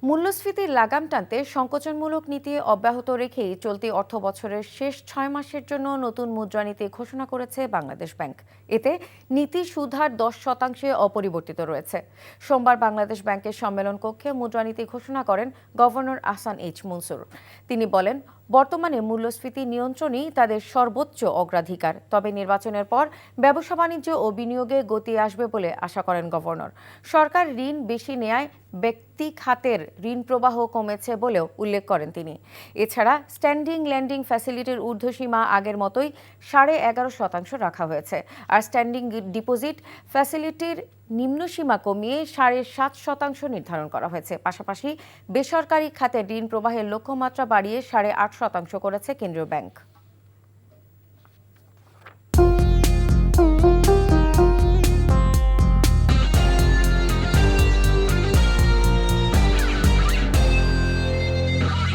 মূল্যস্ফীতির লাগাম টানতে সংকোচনমূলক নীতি অব্যাহত রেখেই চলতি অর্থবছরের শেষ 6 মাসের জন্য নতুন মুদ্রানীতি ঘোষণা করেছে বাংলাদেশ ব্যাংক। এতে নীতি সুদহার 10% অপরিবর্তিত রয়েছে। সোমবার বাংলাদেশ ব্যাংকের সম্মেলন কক্ষে মুদ্রানীতি ঘোষণা করেন গভর্নর আহসান এইচ মনসুর। তিনি বলেন, বর্তমানে মূল্যস্ফীতি নিয়ন্ত্রণই তাদের সর্বোচ্চ অগ্রাধিকার। তবে নির্বাচনের পর ব্যবসা বাণিজ্য ও বিনিয়োগে গতি আসবে বলে আশা করেন গভর্নর। সরকার ঋণ বেশি নেয়ায় ব্যক্তি খাতের ঋণ প্রবাহ কমেছে বলেও উল্লেখ করেন তিনি। এছাড়া স্ট্যান্ডিং ল্যান্ডিং ফ্যাসিলিটির ঊর্ধ্বসীমা আগের মতোই 11.5% রাখা হয়েছে, আর স্ট্যান্ডিং ডিপোজিট ফ্যাসিলিটির নিম্নসীমা কমিয়ে 7.5% নির্ধারণ করা হয়েছে। পাশাপাশি বেসরকারি খাতে ঋণ প্রবাহের লক্ষ্যমাত্রা বাড়িয়ে 8.5% করেছে কেন্দ্রীয় ব্যাংক।